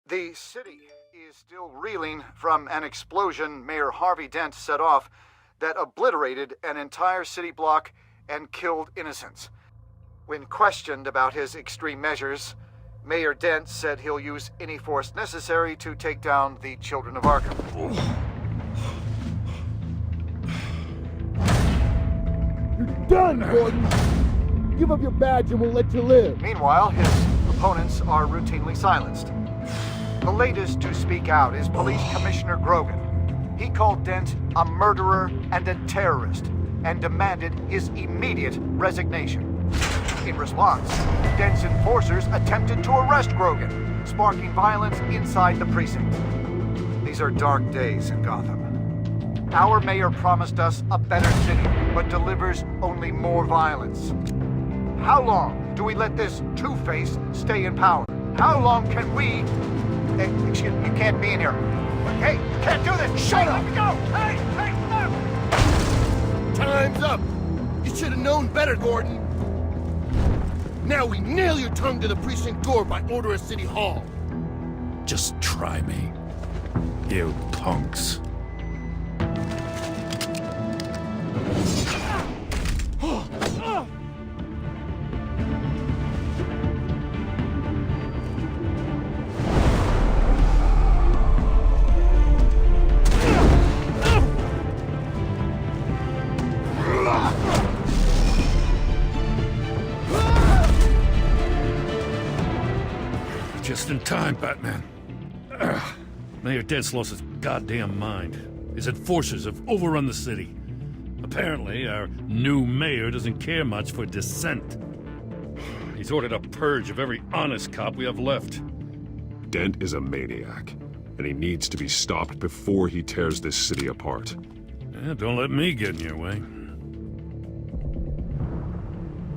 The city is still reeling from an explosion Mayor Harvey Dent set off that obliterated an entire city block and killed innocents. When questioned about his extreme measures, Mayor Dent said he'll use any force necessary to take down the children of Arkham. You're done, Gordon! Give up your badge and we'll let you live. Meanwhile, his opponents are routinely silenced. The latest to speak out is Police Commissioner Grogan. He called Dent a murderer and a terrorist and demanded his immediate resignation. In response, Dent's enforcers attempted to arrest Grogan, sparking violence inside the precinct. These are dark days in Gotham. Our mayor promised us a better city, but delivers only more violence. How long do we let this Two-Face stay in power? How long can we... Excuse me, you can't be in here. Hey, you can't do this! Shut up! Let me go! Hey, come on! Time's up! You should have known better, Gordon. Now we nail your tongue to the precinct door by order of City Hall. Just try me, you punks. Just in time, Batman. Mayor Dent's lost his goddamn mind. His enforcers have overrun the city. Apparently, our new mayor doesn't care much for dissent. He's ordered a purge of every honest cop we have left. Dent is a maniac, and he needs to be stopped before he tears this city apart. Yeah, don't let me get in your way.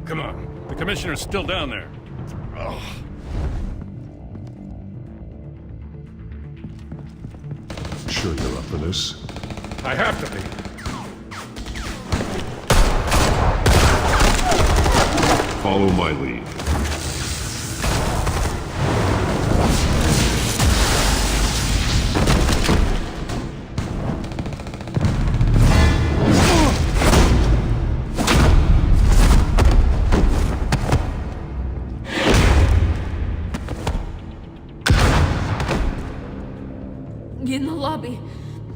Come on, the commissioner's still down there. Ugh. Sure you're up for this? I have to be. Follow my lead. In the lobby,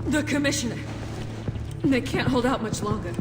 the commissioner. They can't hold out much longer.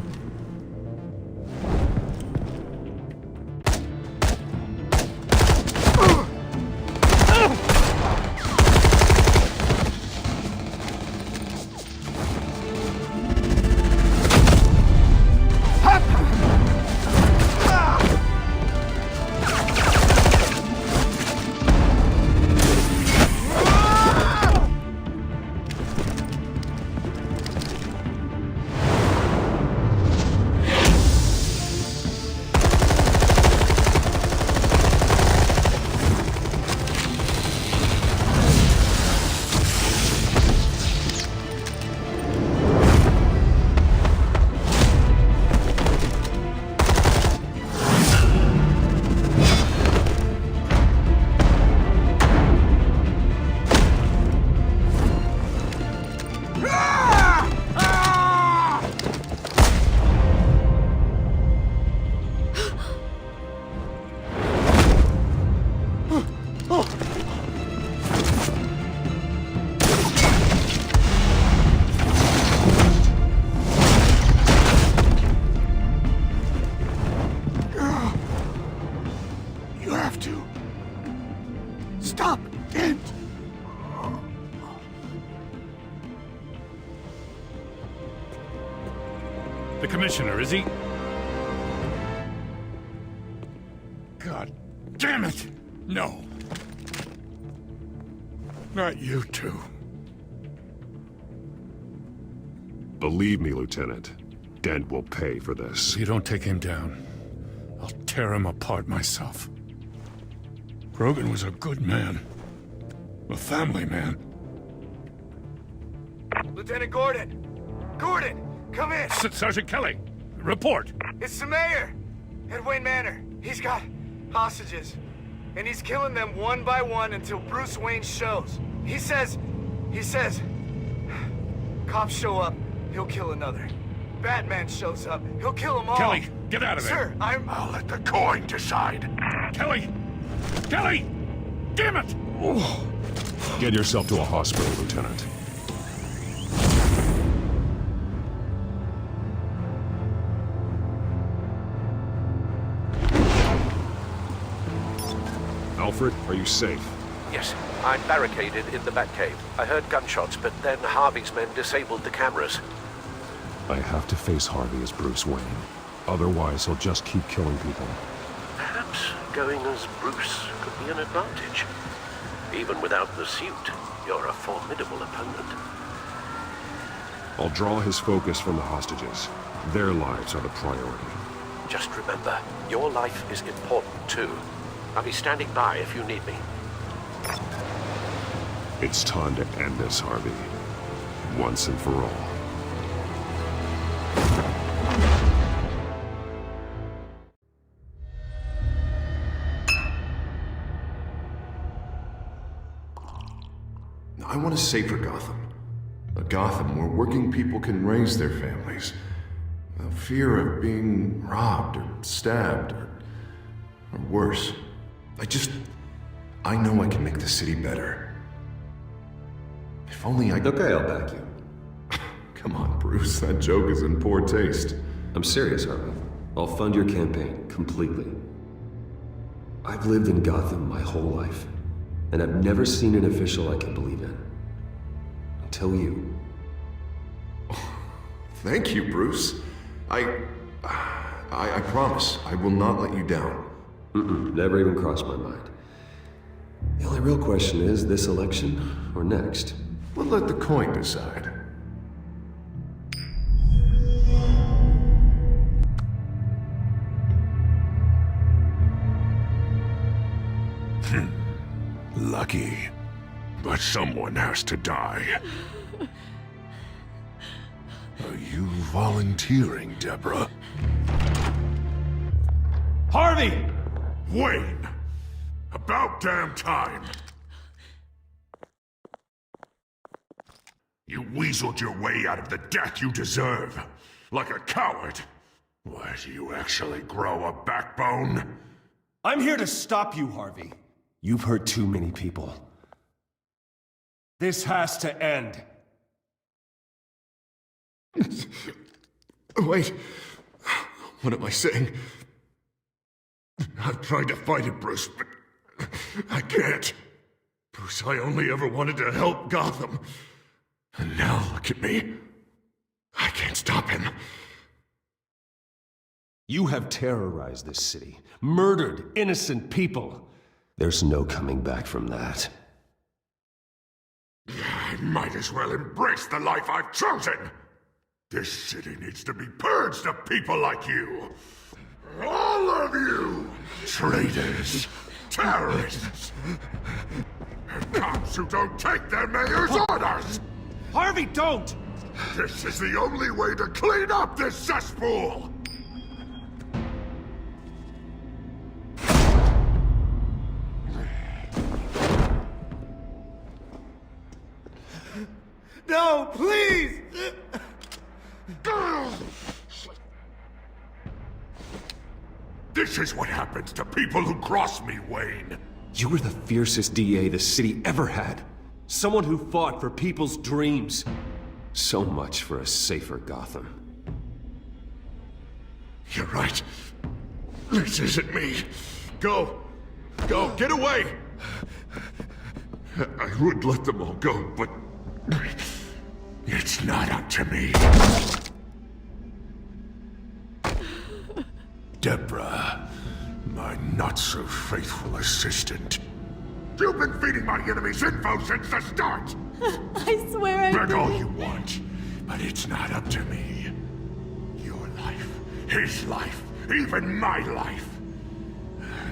Stop, Dent! The commissioner, is he? God damn it! No. Not you two. Believe me, Lieutenant. Dent will pay for this. If you don't take him down, I'll tear him apart myself. Grogan was a good man. A family man. Lieutenant Gordon! Gordon! Come in! Sergeant Kelly! Report! It's the mayor! At Wayne Manor. He's got hostages. and he's killing them one by one until Bruce Wayne shows. He says, cops show up, he'll kill another. Batman shows up, he'll kill them all. Kelly, get out of there! Sir, I'll let the coin decide. Kelly! Kelly! Damn it! Get yourself to a hospital, Lieutenant. Alfred, are you safe? Yes, I'm barricaded in the Batcave. I heard gunshots, but then Harvey's men disabled the cameras. I have to face Harvey as Bruce Wayne. Otherwise, he'll just keep killing people. Perhaps going as Bruce could be an advantage. Even without the suit, you're a formidable opponent. I'll draw his focus from the hostages. Their lives are the priority. Just remember, your life is important too. I'll be standing by if you need me. It's time to end this, Harvey. Once and for all. I want a safer Gotham. A Gotham where working people can raise their families. Without fear of being robbed or stabbed or worse. I know I can make the city better. If only I... Okay, I'll back you. Come on, Bruce. That joke is in poor taste. I'm serious, Harvey. I'll fund your campaign, completely. I've lived in Gotham my whole life, and I've never seen an official I can believe in. Until you. Thank you, Bruce. I promise I will not let you down. Never even crossed my mind. The only real question is, this election or next? We'll let the coin decide. Lucky. But someone has to die. Are you volunteering, Deborah? Harvey! Wayne! About damn time! You weaseled your way out of the death you deserve. Like a coward. Why, do you actually grow a backbone? I'm here to stop you, Harvey. You've hurt too many people. This has to end. Wait. What am I saying? I've tried to fight it, Bruce, but I can't. Bruce, I only ever wanted to help Gotham. And now look at me. I can't stop him. You have terrorized this city, murdered innocent people. There's no coming back from that. I might as well embrace the life I've chosen! This city needs to be purged of people like you! All of you! Traitors! Terrorists! And cops who don't take their mayor's orders! Harvey, don't! This is the only way to clean up this cesspool! No, please! This is what happens to people who cross me, Wayne. You were the fiercest DA the city ever had. Someone who fought for people's dreams. So much for a safer Gotham. You're right. This isn't me. Go. Go. Get away. I would let them all go, but... It's not up to me. Deborah, my not-so-faithful assistant. You've been feeding my enemies info since the start! I swear I Beg all didn't. you want, but it's not up to me. Your life, his life, even my life.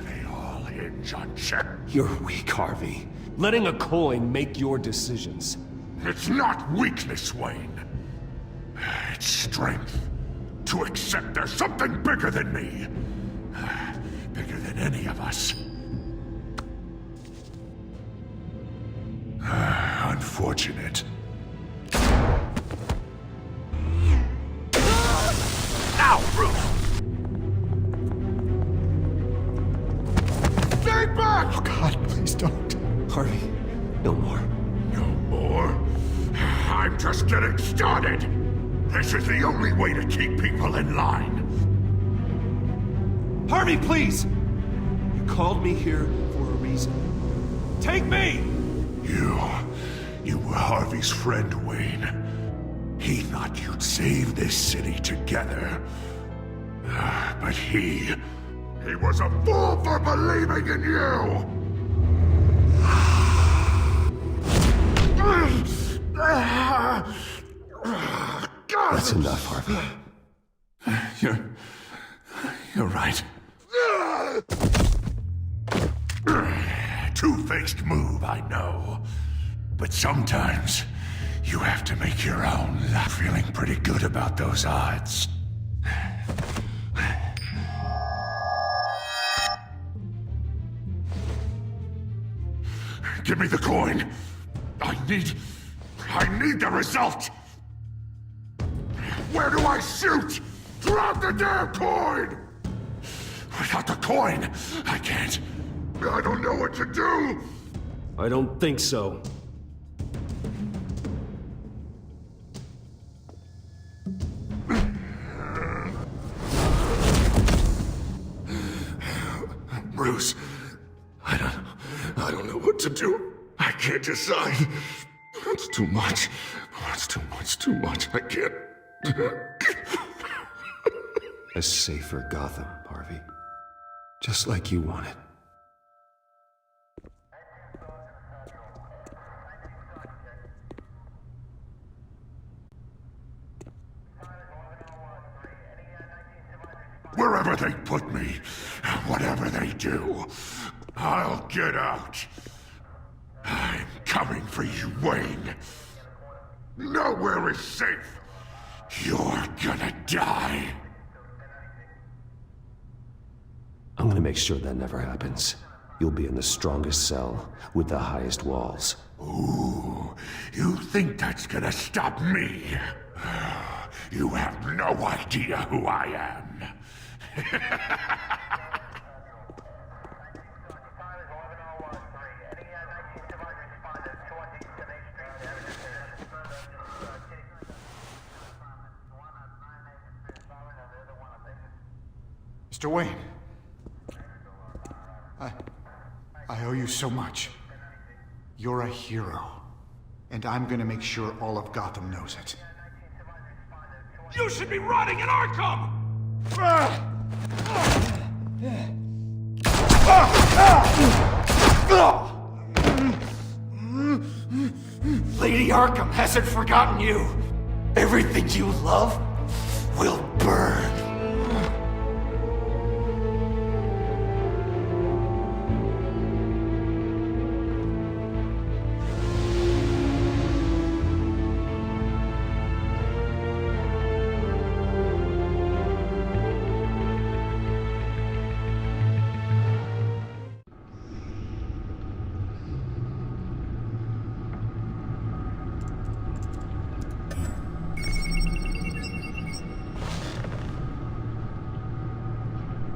They all hinge on check. You're weak, Harvey. Letting a coin make your decisions. It's not weakness, Wayne. It's strength. To accept there's something bigger than me. Bigger than any of us. unfortunate. Now, Bruce! Stay back! Oh God, please don't. Harvey, no more. No more? I'm just getting started. This is the only way to keep people in line. Harvey, please! You called me here for a reason. Take me! You were Harvey's friend, Wayne. He thought you'd save this city together. But he was a fool for believing in you! That's enough, Harvey. You're right. Two-faced move, I know. But sometimes, you have to make your own. I'm feeling pretty good about those odds. Give me the coin. I need the result. Where do I shoot? Drop the damn coin! Without the coin, I can't. I don't know what to do. I don't think so. Bruce, I don't know what to do. I can't decide. It's too much. It's too much. I can't. A safer Gotham, Harvey. Just like you wanted. Wherever they put me, whatever they do, I'll get out. I'm coming for you, Wayne. Nowhere is safe. You're gonna die. I'm gonna make sure that never happens. You'll be in the strongest cell with the highest walls. Ooh, you think that's gonna stop me? You have no idea who I am. Mr. Wayne. I owe you so much. You're a hero. And I'm gonna make sure all of Gotham knows it. You should be rotting in Arkham! Lady Arkham hasn't forgotten you. Everything you love will burn.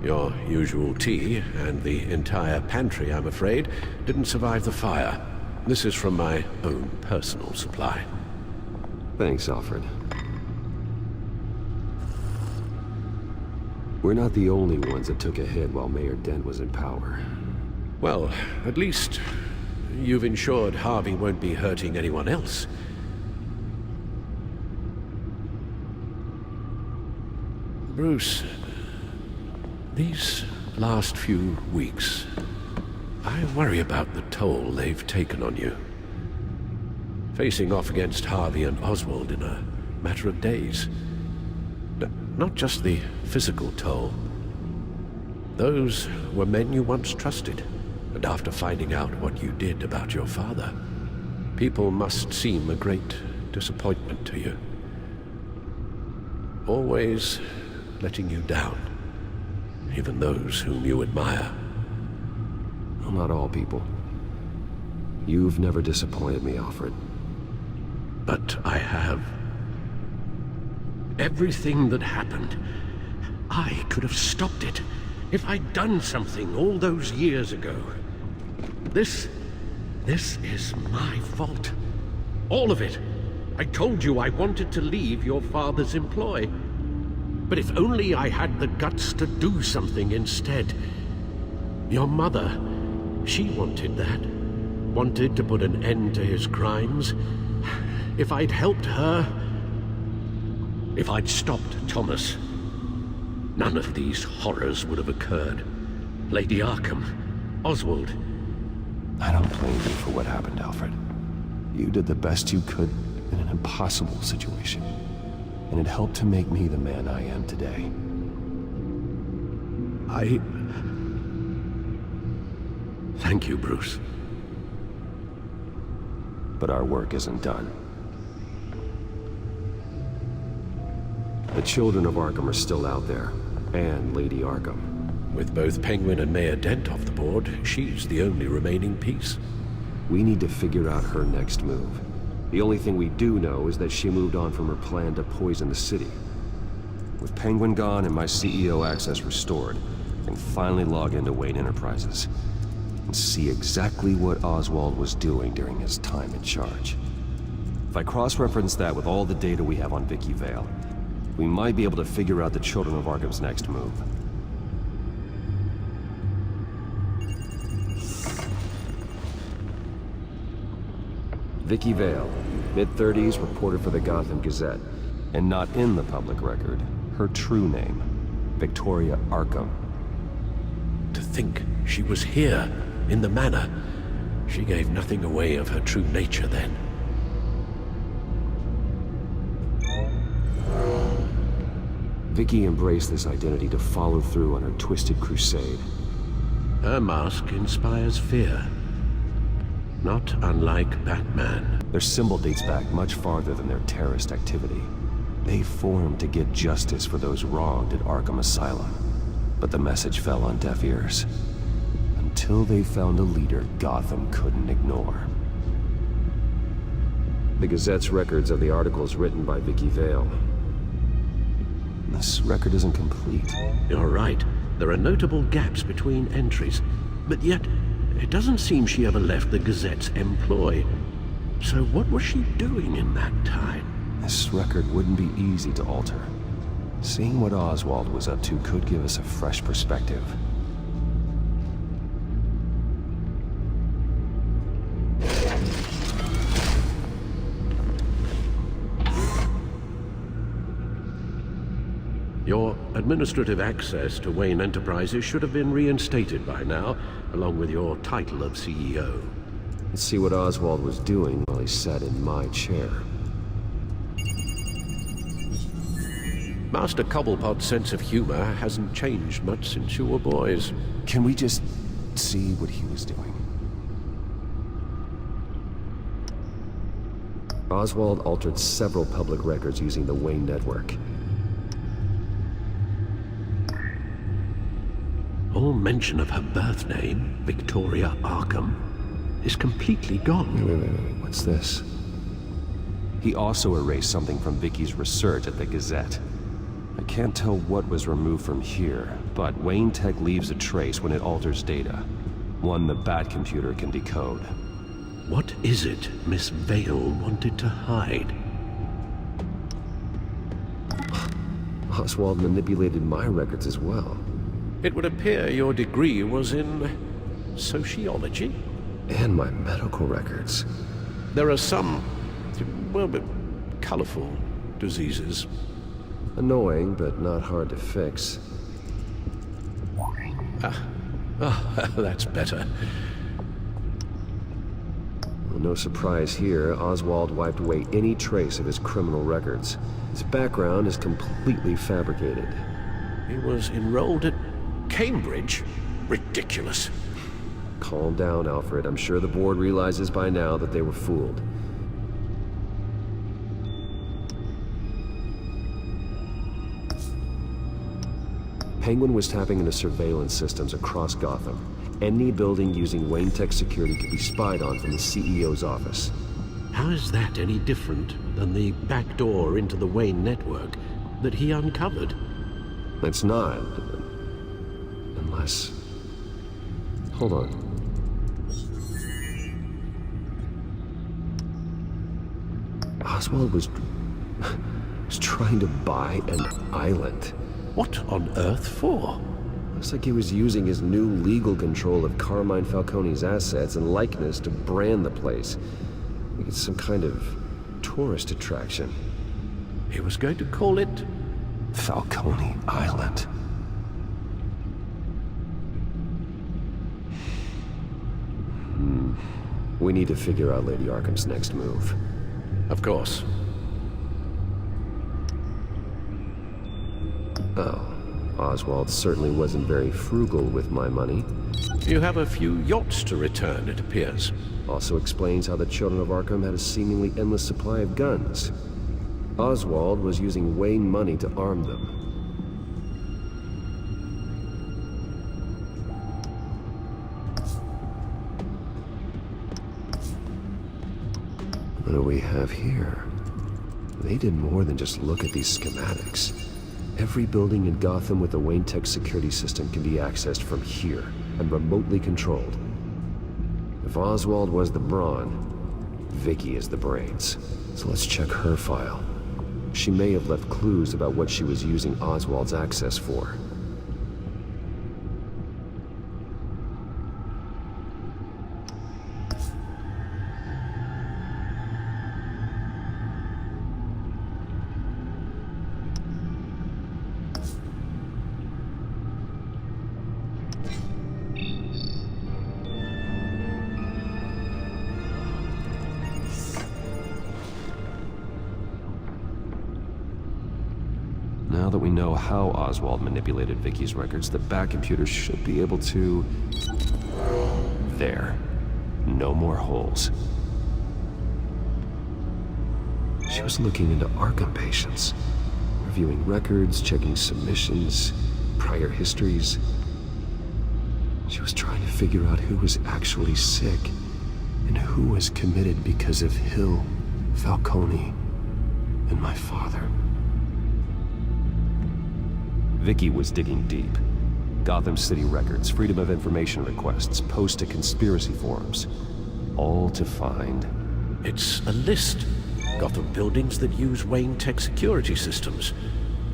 Your usual tea and the entire pantry, I'm afraid, didn't survive the fire. This is from my own personal supply. Thanks, Alfred. We're not the only ones that took a hit while Mayor Dent was in power. Well, at least you've ensured Harvey won't be hurting anyone else. Bruce, these last few weeks, I worry about the toll they've taken on you. Facing off against Harvey and Oswald in a matter of days. Not just the physical toll. Those were men you once trusted, and after finding out what you did about your father, people must seem a great disappointment to you. Always letting you down. Even those whom you admire. Well, not all people. You've never disappointed me, Alfred. But I have. Everything that happened, I could have stopped it if I'd done something all those years ago. This is my fault. All of it. I told you I wanted to leave your father's employ. But if only I had the guts to do something instead. Your mother, she wanted that. Wanted to put an end to his crimes. If I'd helped her, if I'd stopped Thomas, none of these horrors would have occurred. Lady Arkham, Oswald. I don't blame you for what happened, Alfred. You did the best you could in an impossible situation. And it helped to make me the man I am today. Thank you, Bruce. But our work isn't done. The children of Arkham are still out there, and Lady Arkham. With both Penguin and Mayor Dent off the board, she's the only remaining piece. We need to figure out her next move. The only thing we do know is that she moved on from her plan to poison the city. With Penguin gone and my CEO access restored, I can finally log into Wayne Enterprises and see exactly what Oswald was doing during his time in charge. If I cross-reference that with all the data we have on Vicky Vale, we might be able to figure out the Children of Arkham's next move. Vicky Vale, mid-30s, reported for the Gotham Gazette, and not in the public record, her true name, Victoria Arkham. To think she was here, in the manor. She gave nothing away of her true nature then. Vicky embraced this identity to follow through on her twisted crusade. Her mask inspires fear. Not unlike Batman. Their symbol dates back much farther than their terrorist activity. They formed to get justice for those wronged at Arkham Asylum. But the message fell on deaf ears. Until they found a leader Gotham couldn't ignore. The Gazette's records of the articles written by Vicky Vale. This record isn't complete. You're right. There are notable gaps between entries. But yet, it doesn't seem she ever left the Gazette's employ. So what was she doing in that time? This record wouldn't be easy to alter. Seeing what Oswald was up to could give us a fresh perspective. Your administrative access to Wayne Enterprises should have been reinstated by now, along with your title of CEO. Let's see what Oswald was doing while he sat in my chair. Master Cobblepot's sense of humor hasn't changed much since you were boys. Can we just see what he was doing? Oswald altered several public records using the Wayne network. All mention of her birth name, Victoria Arkham, is completely gone. Wait, what's this? He also erased something from Vicky's research at the Gazette. I can't tell what was removed from here, but Wayne Tech leaves a trace when it alters data. One the Bat computer can decode. What is it Miss Vale wanted to hide? Oswald manipulated my records as well. It would appear your degree was in sociology? And my medical records. There are some, well, colorful diseases. Annoying, but not hard to fix. That's better. Well, no surprise here, Oswald wiped away any trace of his criminal records. His background is completely fabricated. He was enrolled at Cambridge? Ridiculous. Calm down, Alfred. I'm sure the board realizes by now that they were fooled. Penguin was tapping into surveillance systems across Gotham. Any building using Wayne Tech security could be spied on from the CEO's office. How is that any different than the back door into the Wayne network that he uncovered? It's not. Unless... Hold on. Oswald was trying to buy an island. What on earth for? Looks like he was using his new legal control of Carmine Falcone's assets and likeness to brand the place. Like it's some kind of tourist attraction. He was going to call it Falcone Island. We need to figure out Lady Arkham's next move. Of course. Oh, Oswald certainly wasn't very frugal with my money. You have a few yachts to return, it appears. Also explains how the children of Arkham had a seemingly endless supply of guns. Oswald was using Wayne money to arm them. What do we have here? They did more than just look at these schematics. Every building in Gotham with the Wayne Tech security system can be accessed from here and remotely controlled. If Oswald was the brawn, Vicky is the brains. So let's check her file. She may have left clues about what she was using Oswald's access for. Now that we know how Oswald manipulated Vicky's records, the back computer should be able to... There. No more holes. She was looking into Arkham patients, reviewing records, checking submissions, prior histories. She was trying to figure out who was actually sick and who was committed because of Hill, Falcone, and my father. Vicky was digging deep. Gotham City records, Freedom of Information requests, posts to conspiracy forums. All to find... It's a list. Gotham buildings that use Wayne Tech security systems.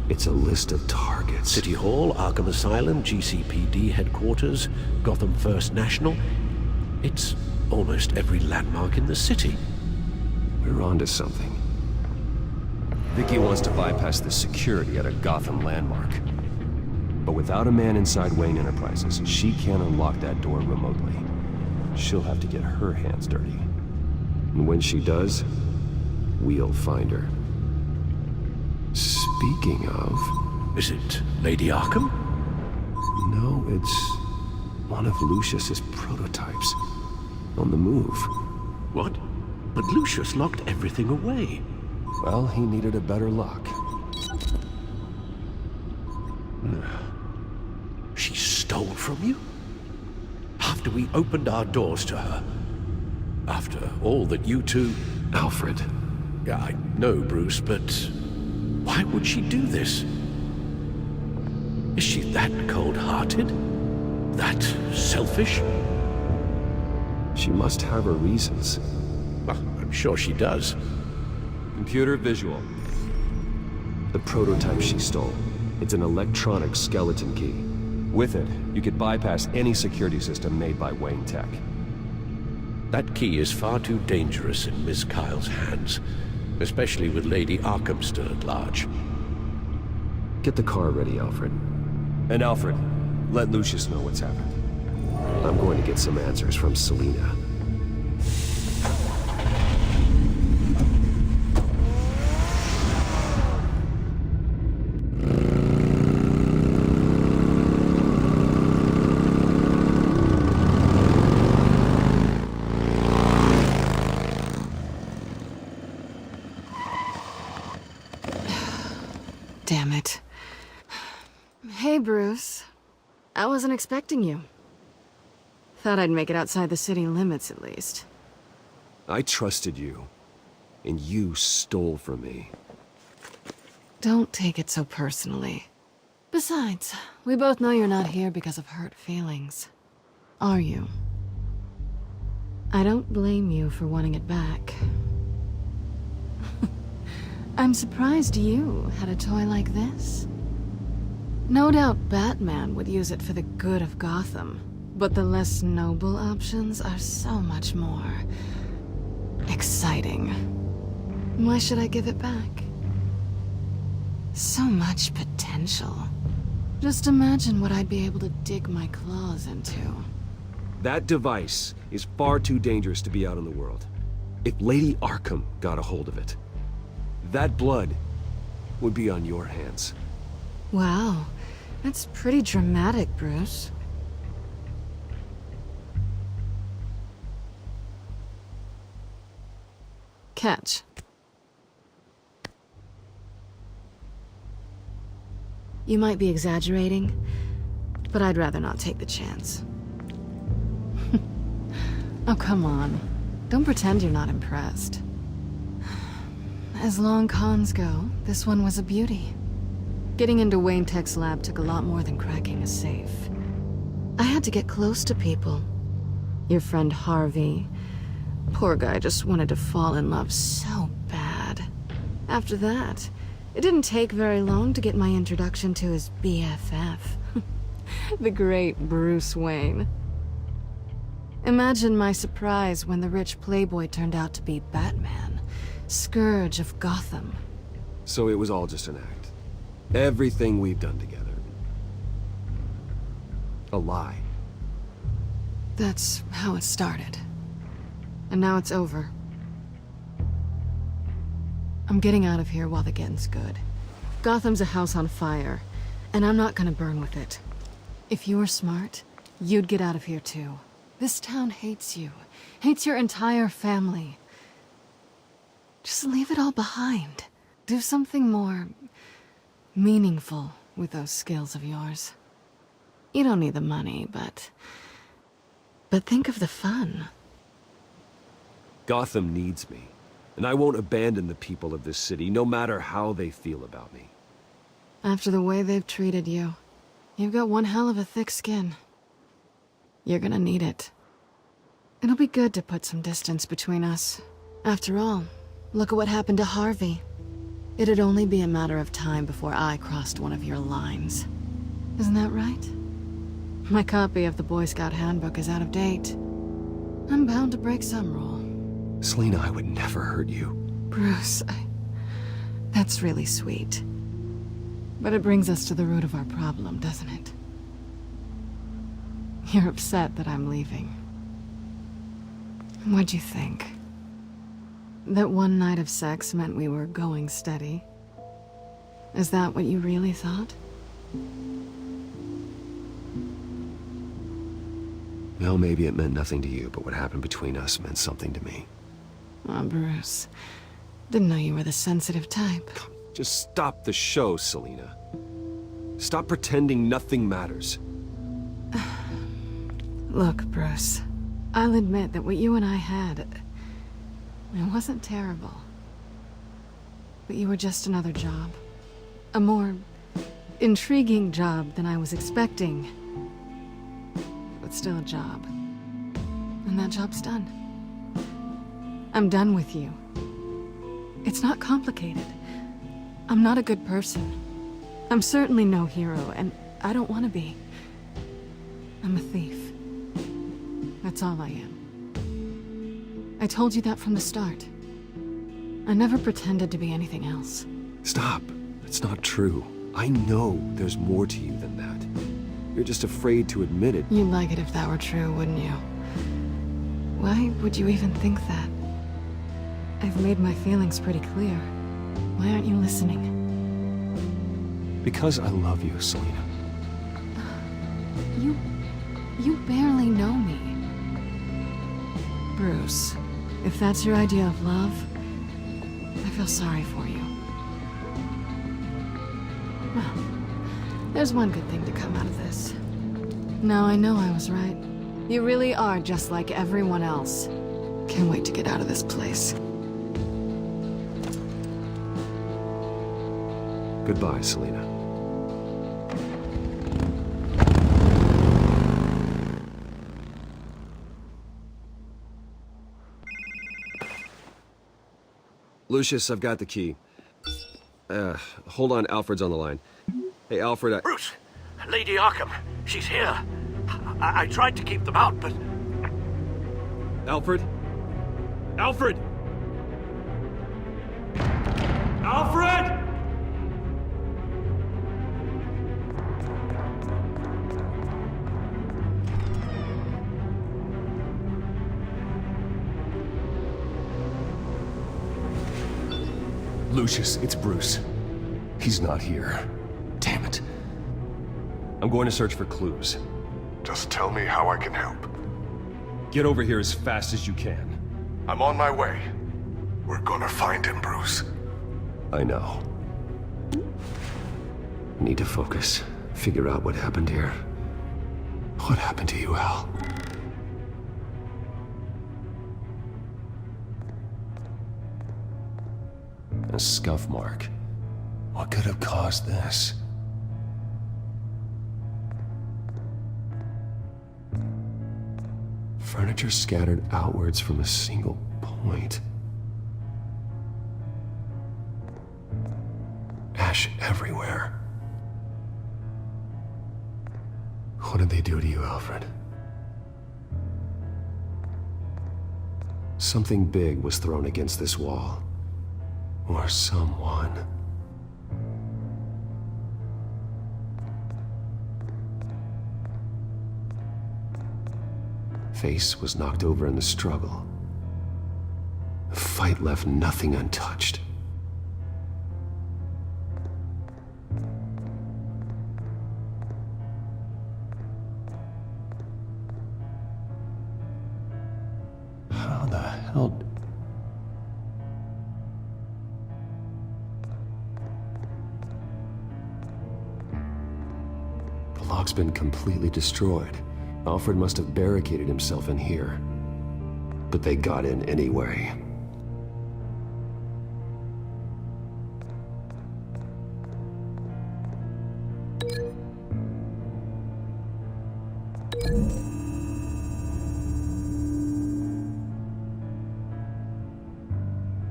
It's a list of targets. City Hall, Arkham Asylum, GCPD headquarters, Gotham First National. It's almost every landmark in the city. We're onto something. Vicky wants to bypass the security at a Gotham landmark. But without a man inside Wayne Enterprises, she can't unlock that door remotely. She'll have to get her hands dirty. And when she does, we'll find her. Speaking of... Is it Lady Arkham? No, it's one of Lucius's prototypes. On the move. What? But Lucius locked everything away. Well, he needed a better lock. She stole from you? After we opened our doors to her? After all that you two... Alfred. Yeah, I know, Bruce, but... why would she do this? Is she that cold-hearted? That selfish? She must have her reasons. Well, I'm sure she does. Computer visual. The prototype she stole. It's an electronic skeleton key. With it, you could bypass any security system made by Wayne Tech. That key is far too dangerous in Miss Kyle's hands, especially with Lady Arkham still at large. Get the car ready, Alfred. And Alfred, let Lucius know what's happened. I'm going to get some answers from Selina. Damn it. Hey, Bruce. I wasn't expecting you. Thought I'd make it outside the city limits, at least. I trusted you, and you stole from me. Don't take it so personally. Besides, we both know you're not here because of hurt feelings. Are you? I don't blame you for wanting it back. I'm surprised you had a toy like this. No doubt Batman would use it for the good of Gotham, but the less noble options are so much more exciting. Why should I give it back? So much potential. Just imagine what I'd be able to dig my claws into. That device is far too dangerous to be out in the world. If Lady Arkham got a hold of it, that blood would be on your hands. Wow, that's pretty dramatic, Bruce. Catch. You might be exaggerating, but I'd rather not take the chance. Oh, come on. Don't pretend you're not impressed. As long cons go, this one was a beauty. Getting into Wayne Tech's lab took a lot more than cracking a safe. I had to get close to people. Your friend Harvey. Poor guy just wanted to fall in love so bad. After that, it didn't take very long to get my introduction to his BFF. The great Bruce Wayne. Imagine my surprise when the rich playboy turned out to be Batman, Scourge of Gotham. So it was all just an act. Everything we've done together. A lie. That's how it started. And now it's over. I'm getting out of here while the getting's good. Gotham's a house on fire, and I'm not gonna burn with it. If you were smart, you'd get out of here too. This town hates you. Hates your entire family. Just leave it all behind. Do something more meaningful with those skills of yours. You don't need the money, but think of the fun. Gotham needs me, and I won't abandon the people of this city, no matter how they feel about me. After the way they've treated you, you've got one hell of a thick skin. You're gonna need it. It'll be good to put some distance between us. After all, look at what happened to Harvey. It'd only be a matter of time before I crossed one of your lines. Isn't that right? My copy of the Boy Scout Handbook is out of date. I'm bound to break some rule. Selina, I would never hurt you. Bruce, that's really sweet. But it brings us to the root of our problem, doesn't it? You're upset that I'm leaving. What'd you think? That one night of sex meant we were going steady? Is that what you really thought? Well, maybe it meant nothing to you, but what happened between us meant something to me. Oh, Bruce. Didn't know you were the sensitive type. Just stop the show, Selina. Stop pretending nothing matters. Look, Bruce. I'll admit that what you and I had, it wasn't terrible. But you were just another job. A more intriguing job than I was expecting. But still a job. And that job's done. I'm done with you. It's not complicated. I'm not a good person. I'm certainly no hero, and I don't want to be. I'm a thief. That's all I am. I told you that from the start. I never pretended to be anything else. Stop. That's not true. I know there's more to you than that. You're just afraid to admit it. You'd like it if that were true, wouldn't you? Why would you even think that? I've made my feelings pretty clear. Why aren't you listening? Because I love you, Selina. You barely know me. Bruce, if that's your idea of love, I feel sorry for you. Well, there's one good thing to come out of this. Now I know I was right. You really are just like everyone else. Can't wait to get out of this place. Goodbye, Selina. Lucius, I've got the key. Hold on, Alfred's on the line. Hey, Alfred, Bruce! Lady Arkham, she's here. I tried to keep them out, but... Alfred? Alfred! Alfred! Lucius, it's Bruce. He's not here. Damn it. I'm going to search for clues. Just tell me how I can help. Get over here as fast as you can. I'm on my way. We're gonna find him, Bruce. I know. Need to focus. Figure out what happened here. What happened to you, Al? A scuff mark. What could have caused this? Furniture scattered outwards from a single point. Ash everywhere. What did they do to you, Alfred? Something big was thrown against this wall. Or someone. Face was knocked over in the struggle. The fight left nothing untouched. How the hell... The lock's been completely destroyed. Alfred must have barricaded himself in here. But they got in anyway.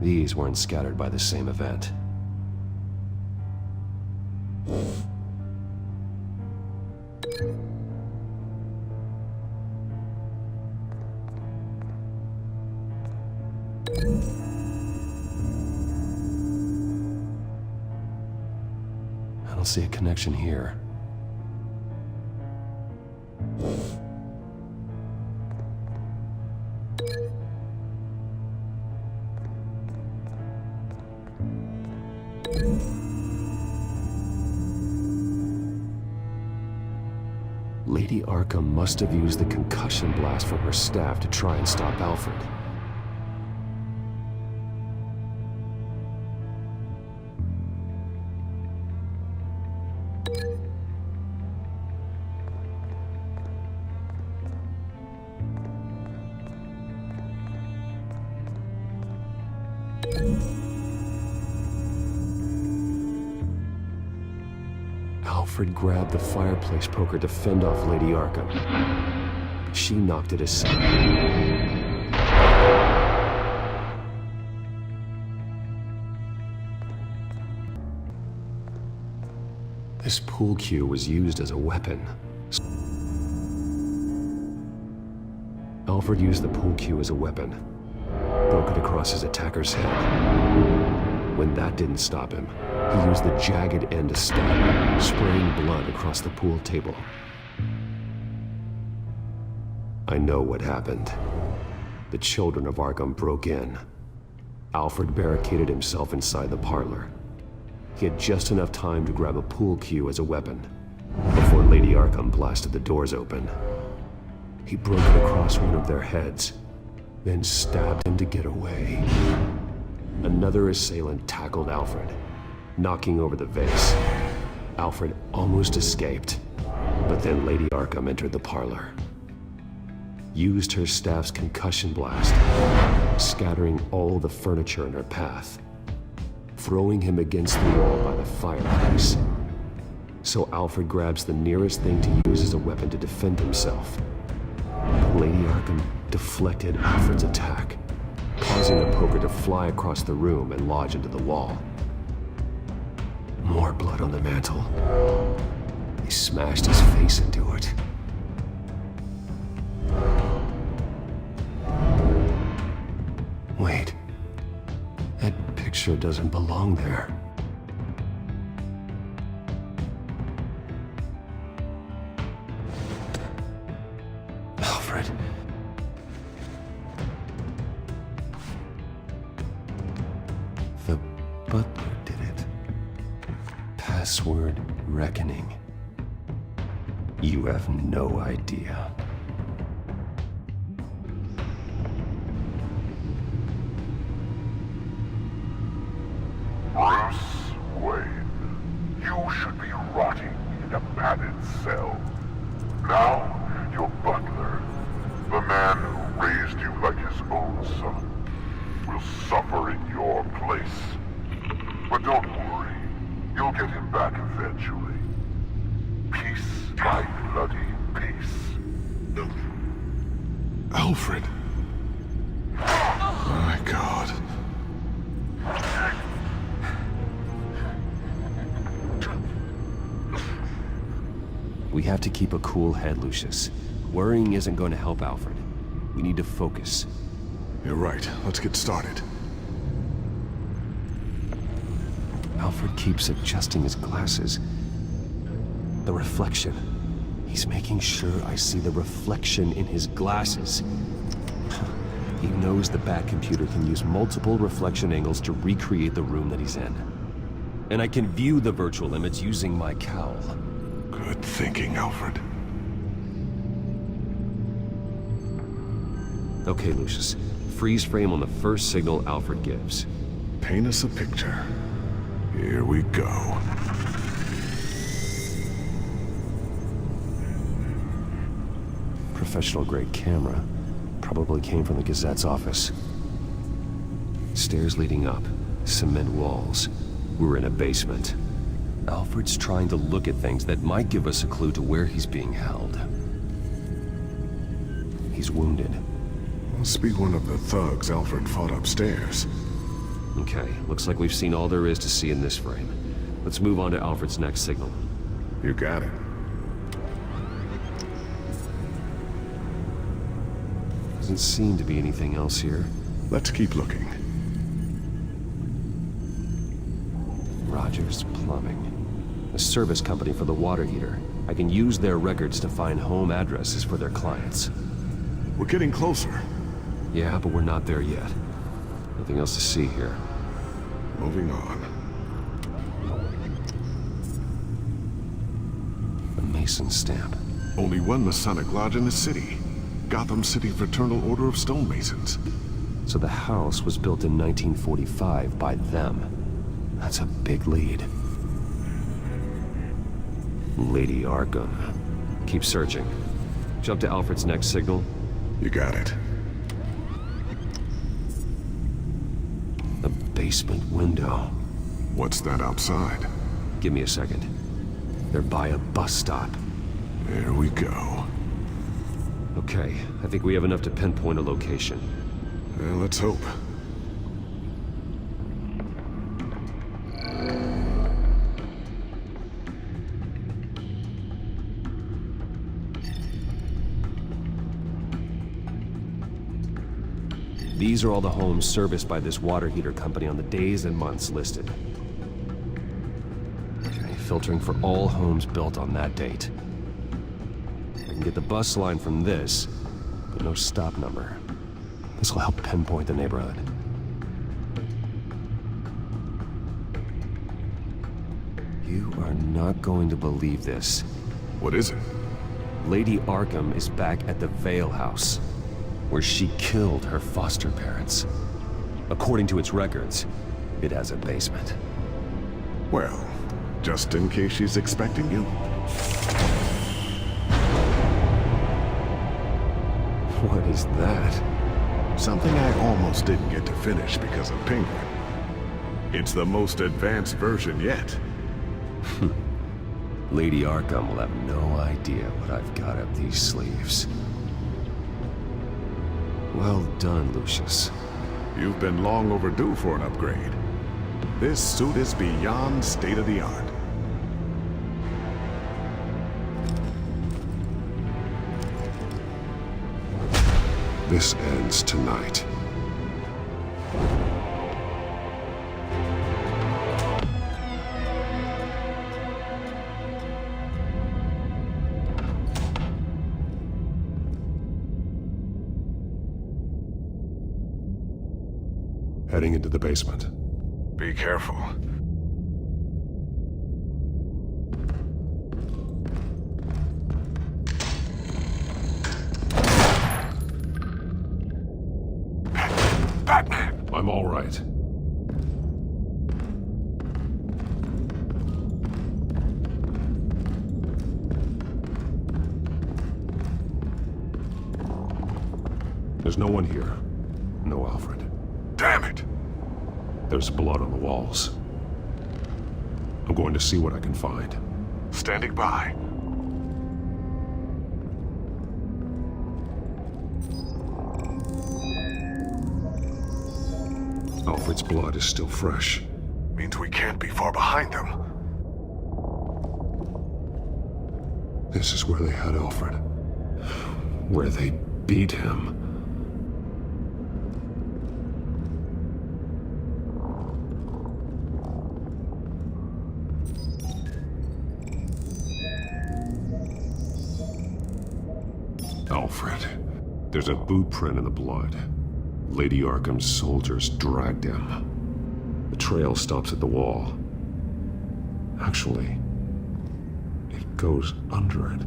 These weren't scattered by the same event. I don't see a connection here. Lady Arkham must have used the concussion blast from her staff to try and stop Alfred. Alfred grabbed the fireplace poker to fend off Lady Arkham. She knocked it aside. This pool cue was used as a weapon. Alfred used the pool cue as a weapon. Broke it across his attacker's head. When that didn't stop him, he used the jagged end to stab him, spraying blood across the pool table. I know what happened. The children of Arkham broke in. Alfred barricaded himself inside the parlor. He had just enough time to grab a pool cue as a weapon before Lady Arkham blasted the doors open. He broke it across one of their heads, then stabbed him to get away. Another assailant tackled Alfred, knocking over the vase. Alfred almost escaped, but then Lady Arkham entered the parlor. used her staff's concussion blast, scattering all the furniture in her path, throwing him against the wall by the fireplace. So Alfred grabs the nearest thing to use as a weapon to defend himself. But Lady Arkham deflected Alfred's attack, causing the poker to fly across the room and lodge into the wall. More blood on the mantle. He smashed his face into it. Wait. That picture doesn't belong there. Alfred. The butler did it. Password reckoning. You have no idea. Bruce Wayne, you should be rotting in a padded cell. Now, your butler, the man who raised you like his own son, will suffer in your place. But don't worry, you'll get him back eventually. Piece by bloody piece. Alfred. My God. We have to keep a cool head, Lucius. Worrying isn't going to help Alfred. We need to focus. You're right. Let's get started. Alfred keeps adjusting his glasses. The reflection. He's making sure I see the reflection in his glasses. He knows the Bat-computer can use multiple reflection angles to recreate the room that he's in. And I can view the virtual image using my cowl. Good thinking, Alfred. Okay, Lucius. Freeze frame on the first signal Alfred gives. Paint us a picture. Here we go. Professional-grade camera. Probably came from the Gazette's office. Stairs leading up. Cement walls. We're in a basement. Alfred's trying to look at things that might give us a clue to where he's being held. He's wounded. Must be one of the thugs Alfred fought upstairs. Okay, looks like we've seen all there is to see in this frame. Let's move on to Alfred's next signal. You got it. Doesn't seem to be anything else here. Let's keep looking. Rogers Plumbing. A service company for the water heater. I can use their records to find home addresses for their clients. We're getting closer. Yeah, but we're not there yet. Nothing else to see here. Moving on. The Mason stamp. Only one Masonic lodge in the city. Gotham City Fraternal Order of Stonemasons. So the house was built in 1945 by them. That's a big lead. Lady Arkham. Keep searching. Jump to Alfred's next signal. You got it. The basement window. What's that outside? Give me a second. They're by a bus stop. There we go. Okay, I think we have enough to pinpoint a location. Well, let's hope. These are all the homes serviced by this water heater company on the days and months listed. Okay, filtering for all homes built on that date. I can get the bus line from this, but no stop number. This will help pinpoint the neighborhood. You are not going to believe this. What is it? Lady Arkham is back at the Vale House, where she killed her foster parents. According to its records, it has a basement. Well, just in case she's expecting you. What is that? Something I almost didn't get to finish because of Penguin. It's the most advanced version yet. Lady Arkham will have no idea what I've got up these sleeves. Well done, Lucius. You've been long overdue for an upgrade. This suit is beyond state-of-the-art. This ends tonight. Heading into the basement. Be careful. Batman! I'm all right. There's no one here. No Alfred. Damn it! There's blood on the walls. I'm going to see what I can find. Standing by. Alfred's blood is still fresh. Means we can't be far behind them. This is where they had Alfred. Where they beat him. Alfred. There's a boot print in the blood. Lady Arkham's soldiers dragged him. The trail stops at the wall. Actually, it goes under it.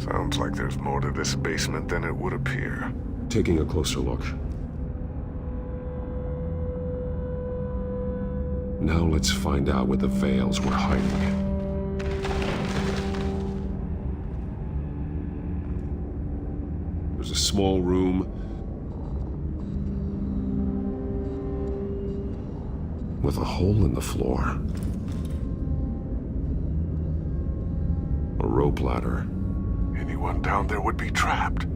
Sounds like there's more to this basement than it would appear. Taking a closer look. Now let's find out where the Veils were hiding. There's a small room with a hole in the floor. A rope ladder. Anyone down there would be trapped.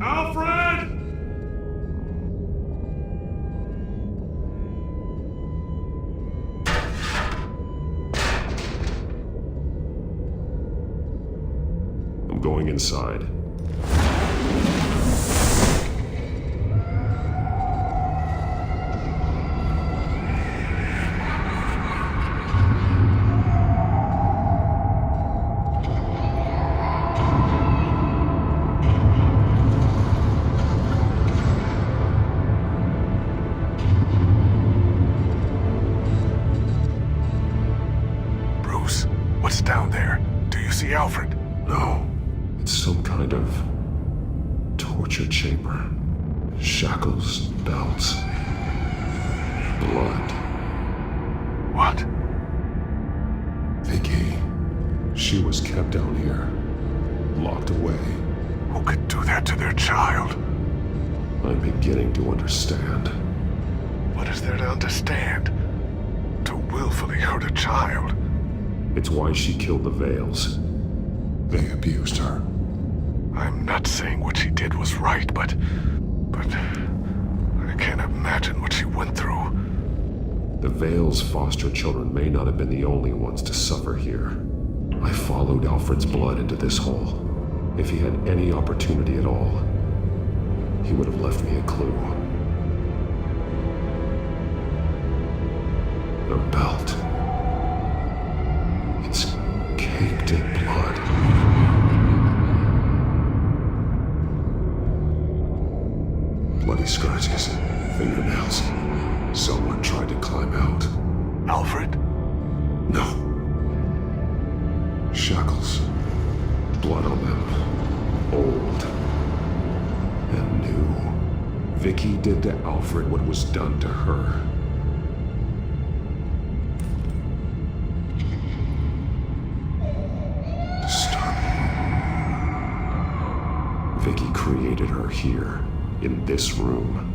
Alfred! I'm going inside. Bruce, what's down there? Do you see Alfred? No. It's some kind of torture chamber. Shackles, belts, blood. What? Vicky. She was kept down here, locked away. Who could do that to their child? I'm beginning to understand. What is there to understand? To willfully hurt a child? It's why she killed the Veils. They abused her. I'm not saying what she did was right, but I can't imagine what she went through. The Veils' foster children may not have been the only ones to suffer here. I followed Alfred's blood into this hole. If he had any opportunity at all, he would have left me a clue. The belt. It's caked in blood. Bloody scratches, fingernails. Someone tried to climb out. Alfred? No. Shackles. Blood on them. Old. And new. Vicky did to Alfred what was done to her. Vicky created her here, in this room.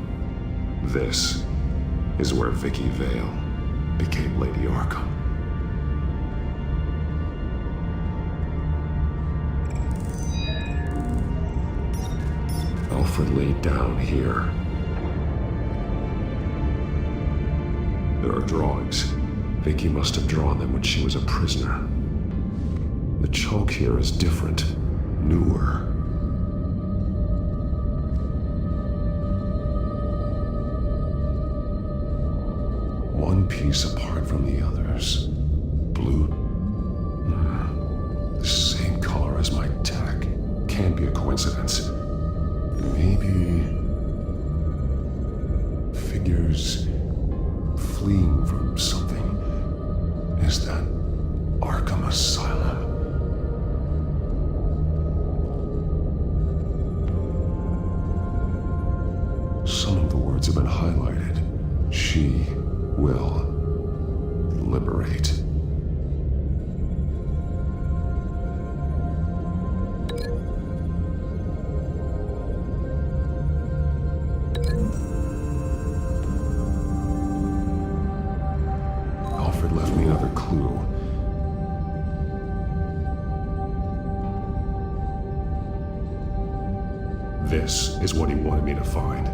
This is where Vicky Vale became Lady Arkham. Alfred laid down here. There are drawings. Vicky must have drawn them when she was a prisoner. The chalk here is different, newer. One piece apart from the others. Blue. The same color as my tag. Can't be a coincidence. Maybe figures fleeing from something. Is that Arkham Asylum? Some of the words have been highlighted. She will liberate. Alfred left me another clue. This is what he wanted me to find.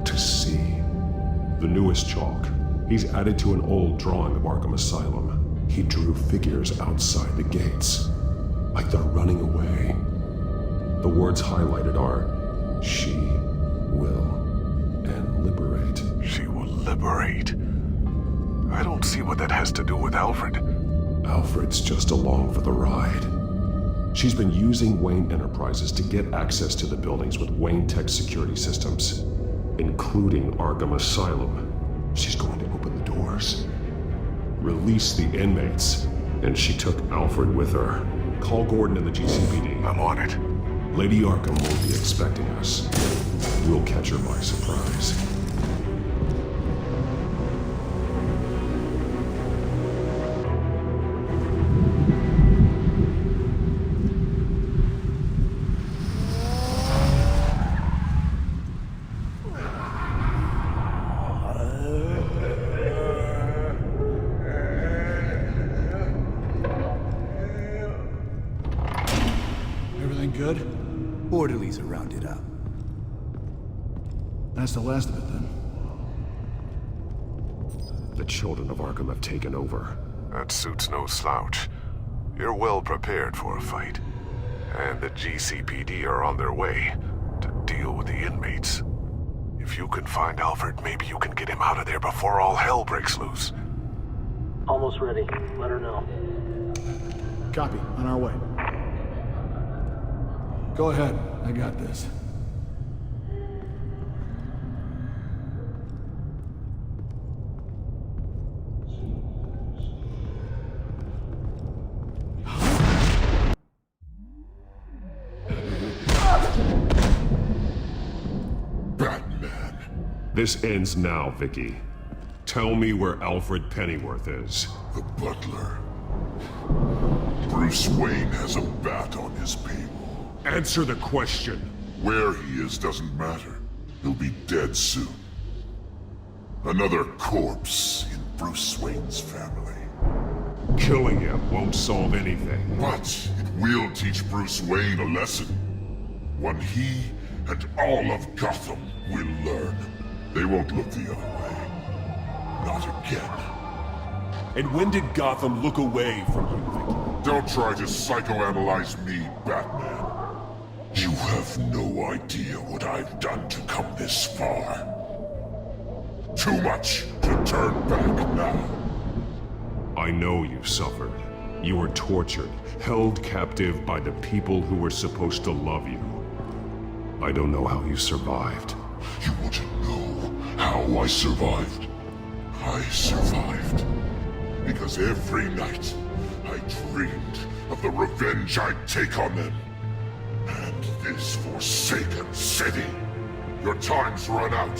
To see. The newest chalk. He's added to an old drawing of Arkham Asylum. He drew figures outside the gates. Like they're running away. The words highlighted are, she will, and liberate. She will liberate. I don't see what that has to do with Alfred. Alfred's just along for the ride. She's been using Wayne Enterprises to get access to the buildings with Wayne Tech security systems, including Arkham Asylum. She's going to open the doors, release the inmates, and she took Alfred with her. Call Gordon and the GCPD. I'm on it. Lady Arkham won't be expecting us. We'll catch her by surprise. Good? Orderlies are rounded up. That's the last of it, then. The children of Arkham have taken over. That suit's no slouch. You're well prepared for a fight. And the GCPD are on their way to deal with the inmates. If you can find Alfred, maybe you can get him out of there before all hell breaks loose. Almost ready. Let her know. Copy. On our way. Go ahead. I got this. Batman. This ends now, Vicky. Tell me where Alfred Pennyworth is. The butler. Bruce Wayne has a bat on his people. Answer the question. Where he is doesn't matter. He'll be dead soon. Another corpse in Bruce Wayne's family. Killing him won't solve anything. But it will teach Bruce Wayne a lesson. One he and all of Gotham will learn. They won't look the other way. Not again. And when did Gotham look away from you, Vicky? Don't try to psychoanalyze me, Batman. You have no idea what I've done to come this far. Too much to turn back now. I know you suffered. You were tortured, held captive by the people who were supposed to love you. I don't know how you survived. You want to know how I survived? I survived because every night I dreamed of the revenge I'd take on them. And this forsaken city. Your time's run out.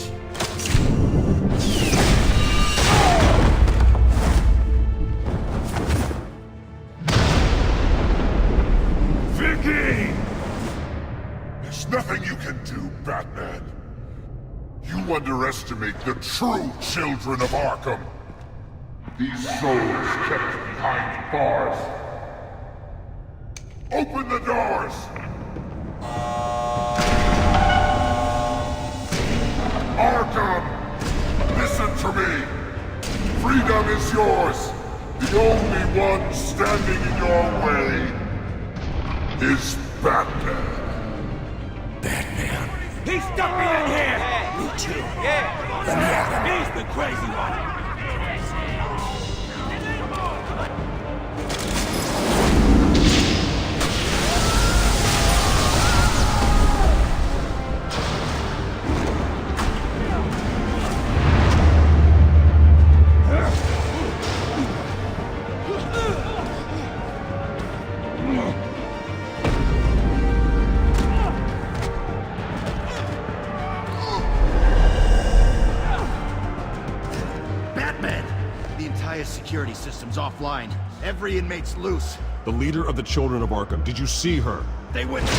Vicky! This There's nothing you can do, Batman. You underestimate the true children of Arkham. These souls kept behind bars. Open the doors! Arkham! Listen to me! Freedom is yours! The only one standing in your way is Batman. Batman. He stuck me in here! Me too. Yeah. Let me at him. He's the crazy one. Security system's offline. Every inmate's loose. The leader of the Children of Arkham. Did you see her? They went...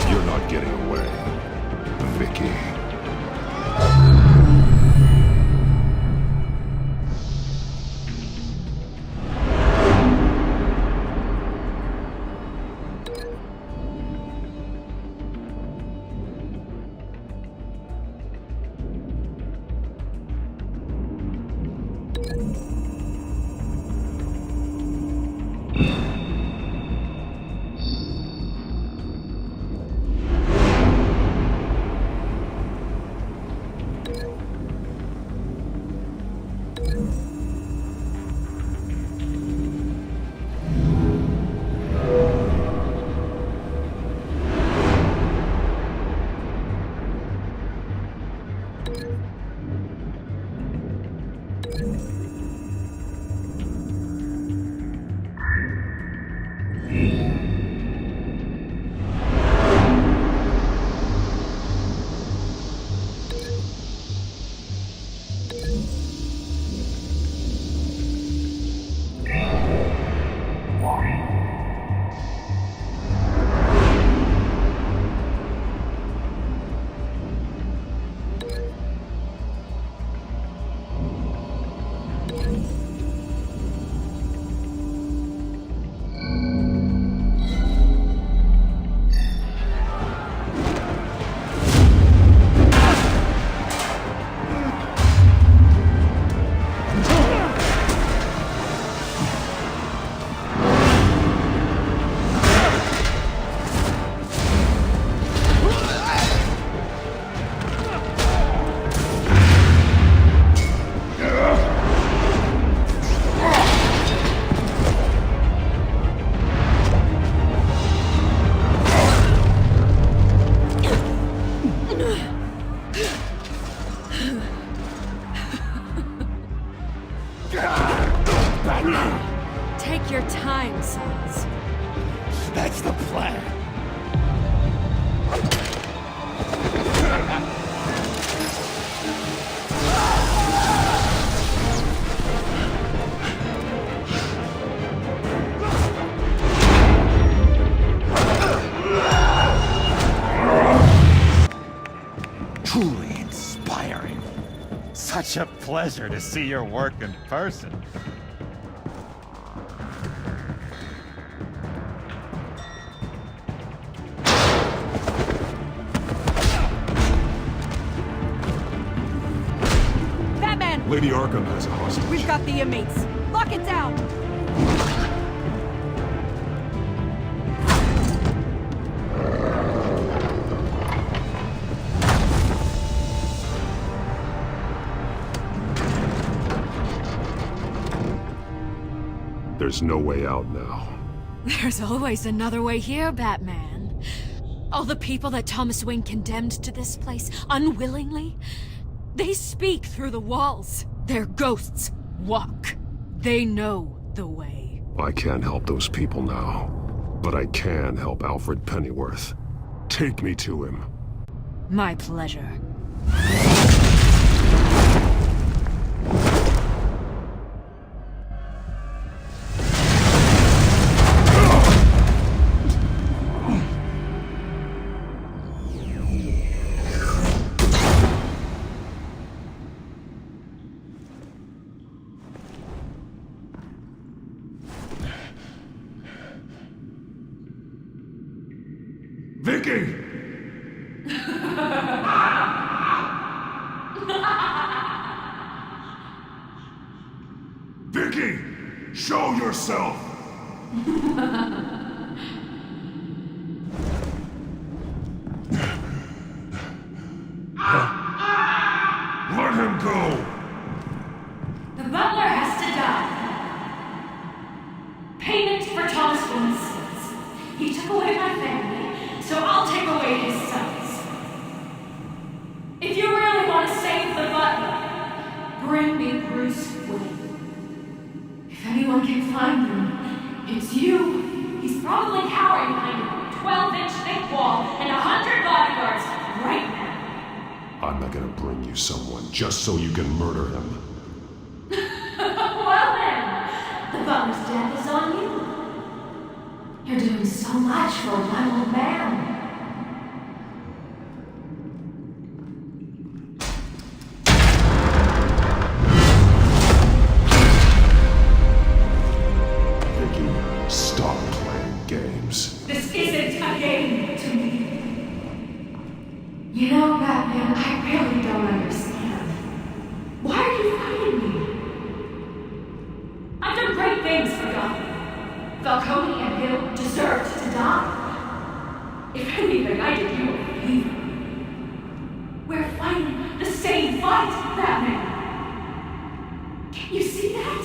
You're not getting away, Vicky. Take your time, Sons. That's the plan. Truly inspiring. Such a pleasure to see your work in person. Lady Arkham has a hostage. We've got the inmates. Lock it down! There's no way out now. There's always another way here, Batman. All the people that Thomas Wayne condemned to this place unwillingly, they speak through the walls. Their ghosts walk. They know the way. I can't help those people now. But I can help Alfred Pennyworth. Take me to him. My pleasure. Vicky! Vicky! Show yourself! Let him go! The butler has to die. Payment for Thomas Wayne's sins. He took away my family, so I'll take away his sons. If you really want to save the butler, bring me Bruce Wayne. If anyone can find him, it's you. He's probably cowering behind a 12-inch thick wall and 100 bodyguards right now. I'm not gonna bring you someone just so you can murder him. Well then, the butler's death is on you. You're doing so much for one old man. Vicky, stop playing games. This isn't a game to me. You know, Batman, I really don't understand. Why are you fighting me? I've done great things for Gotham. Falcone and Hill deserved to die. If anything, I did you a favor. We're fighting the same fight, Batman. Can you see that?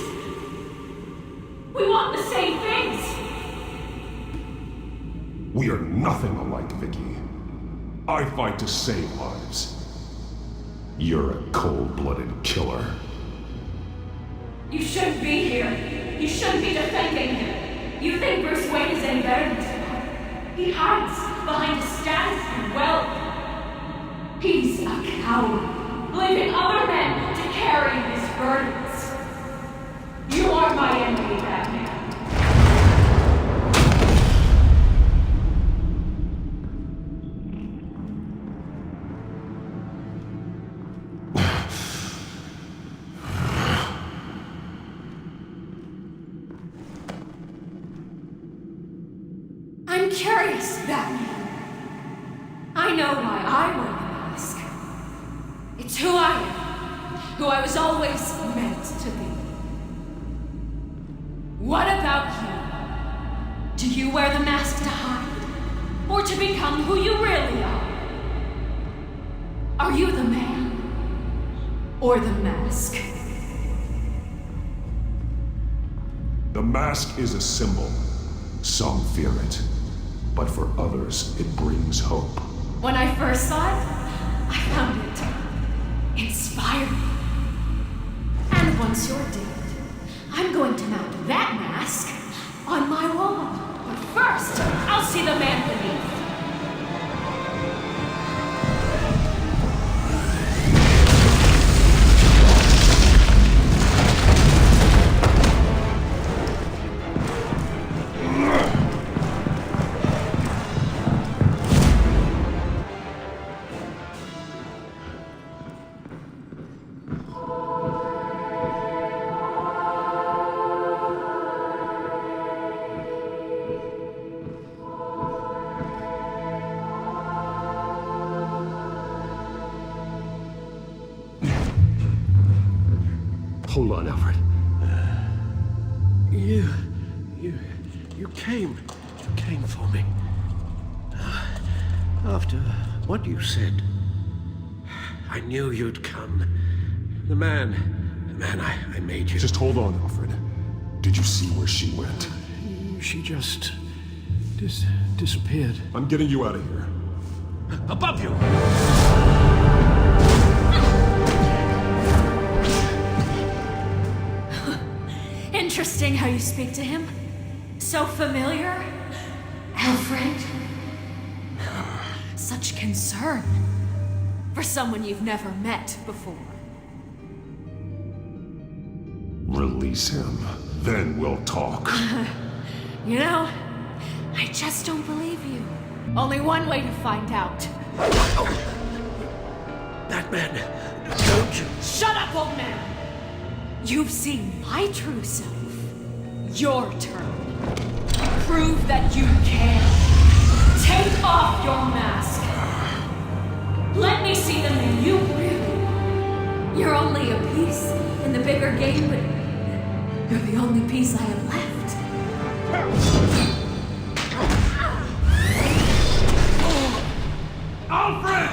We want the same things. We are nothing alike, Vicky. I fight to save lives. You're a cold-blooded killer. You shouldn't be here. You shouldn't be defending him. You think Bruce Wayne is any better than Tom? He hides behind his status and wealth. He's a coward, leaving other men to carry his burdens. You are my enemy, Batman. I'm curious, Batman. I know why I wear the mask. It's who I am, who I was always meant to be. What about you? Do you wear the mask to hide? Or to become who you really are? Are you the man? Or the mask? The mask is a symbol. Some fear it, but for others, it brings hope. When I first saw it, I found it inspiring. And once you're dead, I'm going to mount that mask on my wall. But first, I'll see the man beneath. Hold on, Alfred. You came for me. After what you said, I knew you'd come. The man I made you. Just hold on, Alfred. Did you see where she went? She just disappeared. I'm getting you out of here. Above you! Interesting how you speak to him. So familiar. Alfred? Such concern for someone you've never met before. Release him, then we'll talk. You know, I just don't believe you. Only one way to find out. Batman, don't you? Shut up, old man! You've seen my true self. Your turn. Prove that you can. Take off your mask. Let me see the man you really. You're only a piece in the bigger game, but you're the only piece I have left. Alfred!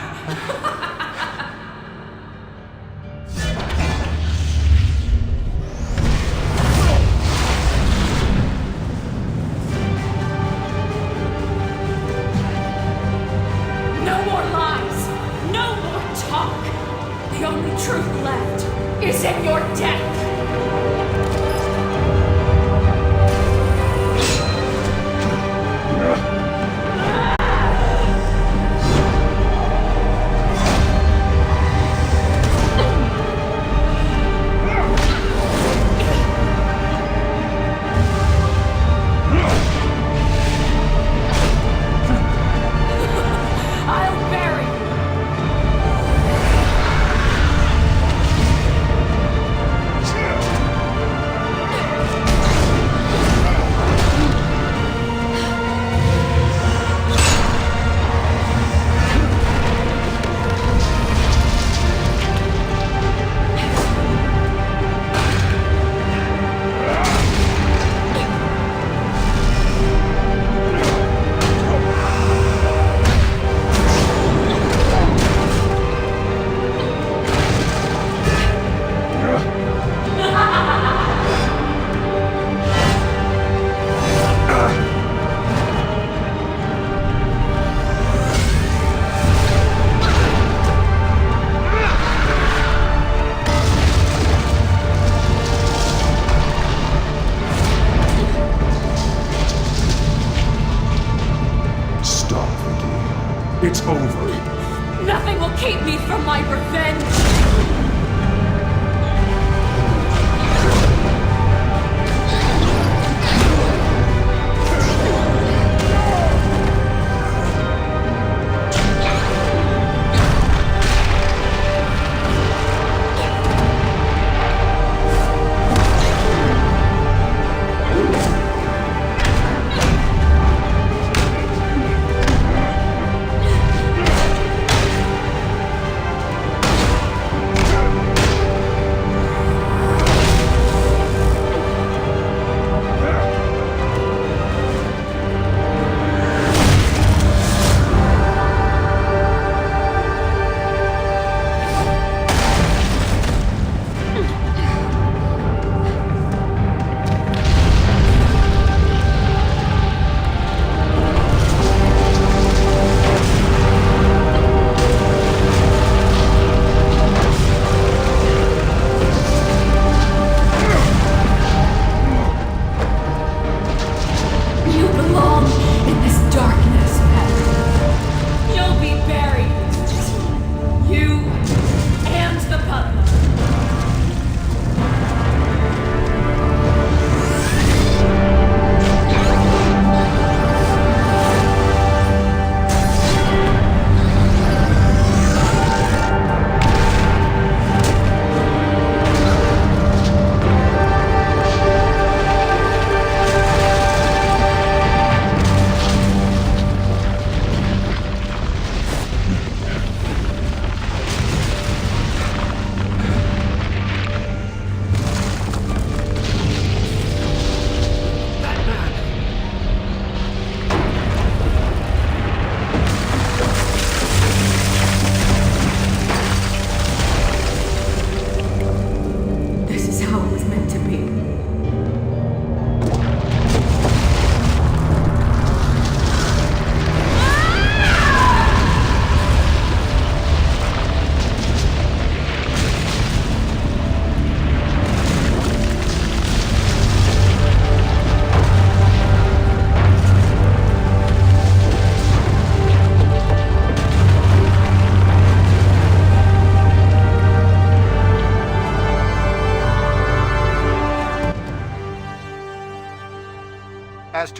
No more lies! No more talk! The only truth left is in your death! I'll bury you! Stop, Vicky. It's over. Nothing will keep me from my revenge!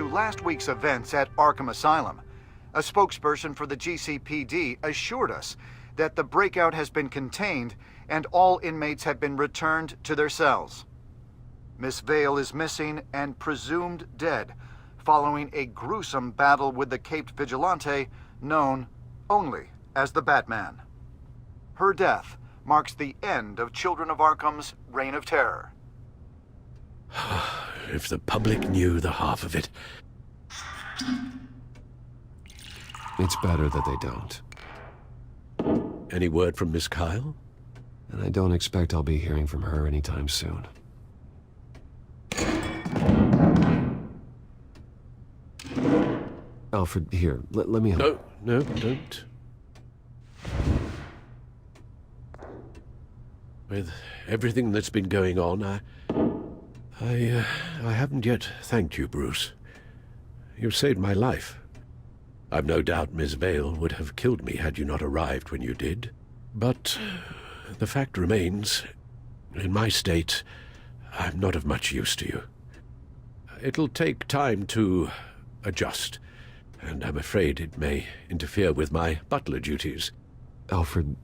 to last week's events at Arkham Asylum, a spokesperson for the GCPD assured us that the breakout has been contained and all inmates have been returned to their cells. Miss Vale is missing and presumed dead, following a gruesome battle with the caped vigilante known only as the Batman. Her death marks the end of Children of Arkham's reign of terror. If the public knew the half of it. It's better that they don't. Any word from Miss Kyle? And I don't expect I'll be hearing from her anytime soon. Alfred, here, let me help. No, don't. With everything that's been going on, I haven't yet thanked you, Bruce. You've saved my life. I've no doubt Miss Vale would have killed me had you not arrived when you did. But the fact remains, in my state, I'm not of much use to you. It'll take time to adjust, and I'm afraid it may interfere with my butler duties. Alfred,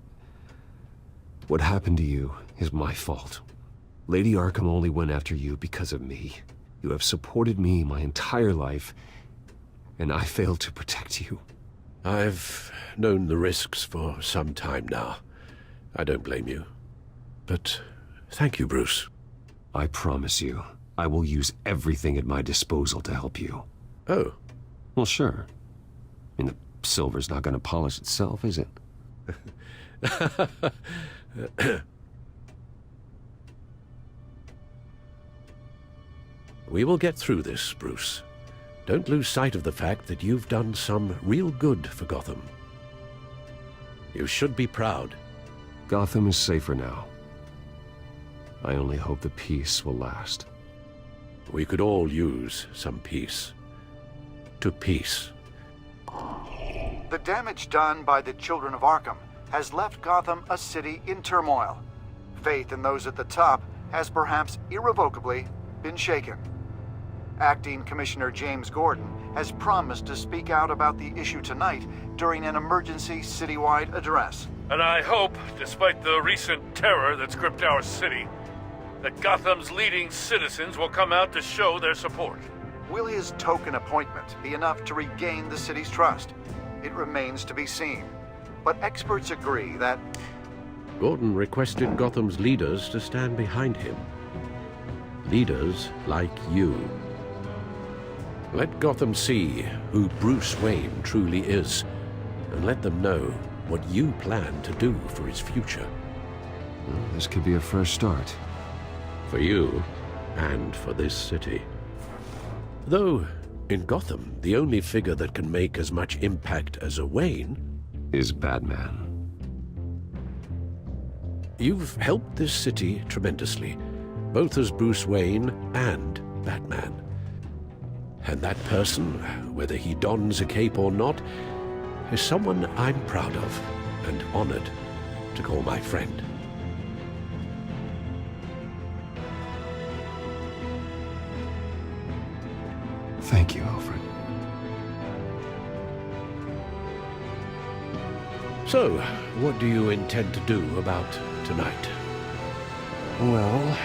what happened to you is my fault. Lady Arkham only went after you because of me. You have supported me my entire life, and I failed to protect you. I've known the risks for some time now. I don't blame you. But thank you, Bruce. I promise you, I will use everything at my disposal to help you. Oh. Well, sure. I mean, the silver's not going to polish itself, is it? We will get through this, Bruce. Don't lose sight of the fact that you've done some real good for Gotham. You should be proud. Gotham is safer now. I only hope the peace will last. We could all use some peace. To peace. The damage done by the Children of Arkham has left Gotham a city in turmoil. Faith in those at the top has perhaps irrevocably been shaken. Acting Commissioner James Gordon has promised to speak out about the issue tonight during an emergency citywide address. And I hope, despite the recent terror that's gripped our city, that Gotham's leading citizens will come out to show their support. Will his token appointment be enough to regain the city's trust? It remains to be seen. But experts agree that Gordon requested Gotham's leaders to stand behind him. Leaders like you. Let Gotham see who Bruce Wayne truly is, and let them know what you plan to do for his future. Well, this could be a fresh start. For you, and for this city. Though, in Gotham, the only figure that can make as much impact as a Wayne is Batman. You've helped this city tremendously, both as Bruce Wayne and Batman. And that person, whether he dons a cape or not, is someone I'm proud of and honored to call my friend. Thank you, Alfred. So, what do you intend to do about tonight? Well,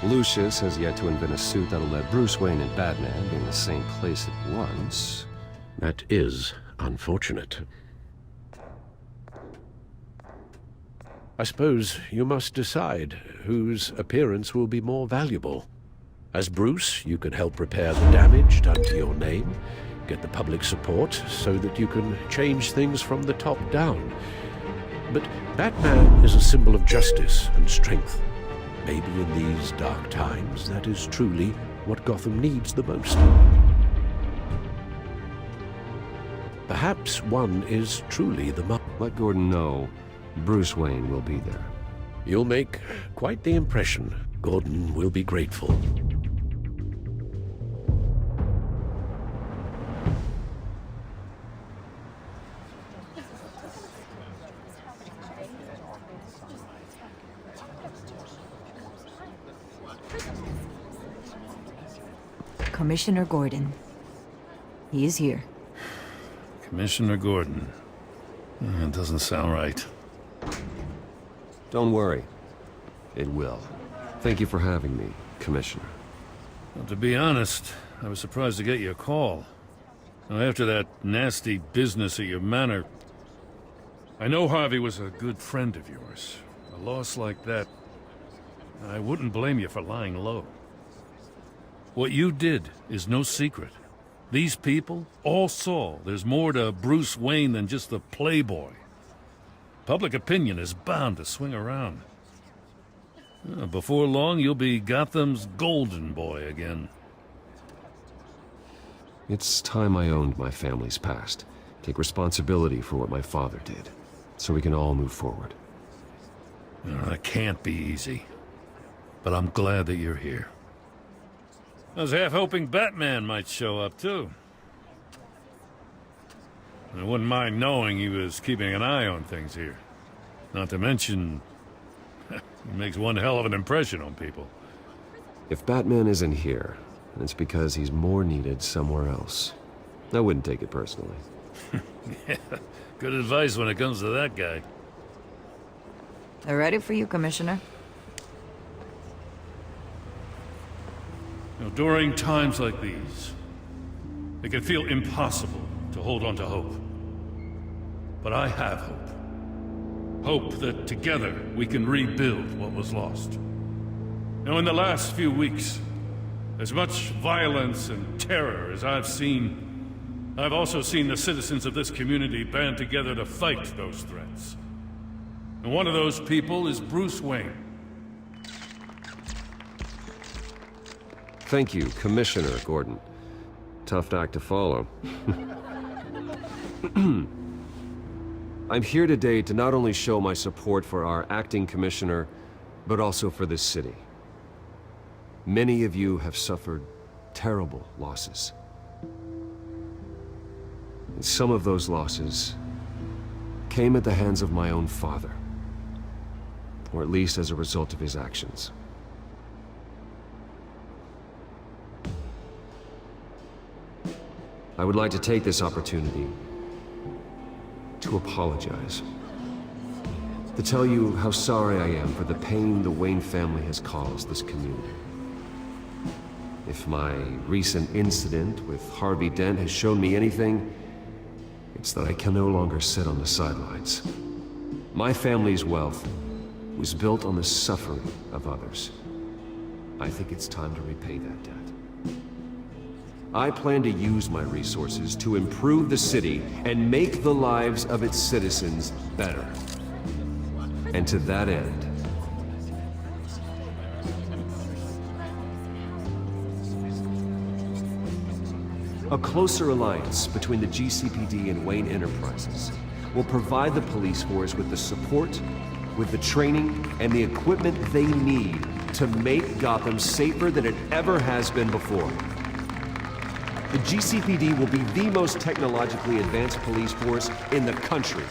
Lucius has yet to invent a suit that'll let Bruce Wayne and Batman be in the same place at once. That is unfortunate. I suppose you must decide whose appearance will be more valuable. As Bruce, you can help repair the damage done to your name, get the public support so that you can change things from the top down. But Batman is a symbol of justice and strength. Maybe in these dark times, that is truly what Gotham needs the most. Perhaps one is truly the Let Gordon know Bruce Wayne will be there. You'll make quite the impression. Gordon will be grateful. Commissioner Gordon, He is here. Commissioner Gordon. It doesn't sound right. Don't worry. It will. Thank you for having me, Commissioner. Well, to be honest, I was surprised to get your call. Now, after that nasty business at your manor, I know Harvey was a good friend of yours. A loss like that, I wouldn't blame you for lying low. What you did is no secret. These people all saw there's more to Bruce Wayne than just the playboy. Public opinion is bound to swing around. Before long, you'll be Gotham's golden boy again. It's time I owned my family's past. Take responsibility for what my father did, so we can all move forward. It can't be easy. But I'm glad that you're here. I was half hoping Batman might show up, too. I wouldn't mind knowing he was keeping an eye on things here. Not to mention, he makes one hell of an impression on people. If Batman isn't here, it's because he's more needed somewhere else. I wouldn't take it personally. Yeah, good advice when it comes to that guy. They're ready for you, Commissioner. During times like these, it can feel impossible to hold on to hope. But I have hope. Hope that together we can rebuild what was lost. Now, in the last few weeks, as much violence and terror as I've seen, I've also seen the citizens of this community band together to fight those threats. And one of those people is Bruce Wayne. Thank you, Commissioner Gordon. Tough act to follow. I'm here today to not only show my support for our acting commissioner, but also for this city. Many of you have suffered terrible losses. And some of those losses came at the hands of my own father, or at least as a result of his actions. I would like to take this opportunity to apologize. To tell you how sorry I am for the pain the Wayne family has caused this community. If my recent incident with Harvey Dent has shown me anything, it's that I can no longer sit on the sidelines. My family's wealth was built on the suffering of others. I think it's time to repay that debt. I plan to use my resources to improve the city and make the lives of its citizens better. And to that end, a closer alliance between the GCPD and Wayne Enterprises will provide the police force with the support, with the training, and the equipment they need to make Gotham safer than it ever has been before. The GCPD will be the most technologically advanced police force in the country,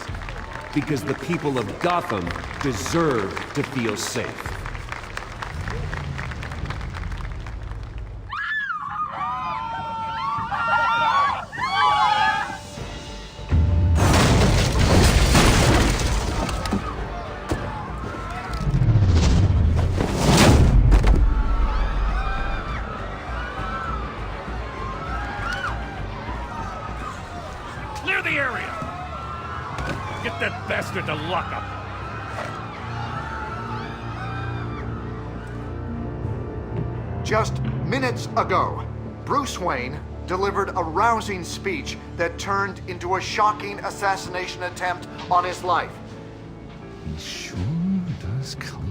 because the people of Gotham deserve to feel safe. Clear the area! Get that bastard to lockup! Just minutes ago, Bruce Wayne delivered a rousing speech that turned into a shocking assassination attempt on his life. He sure does come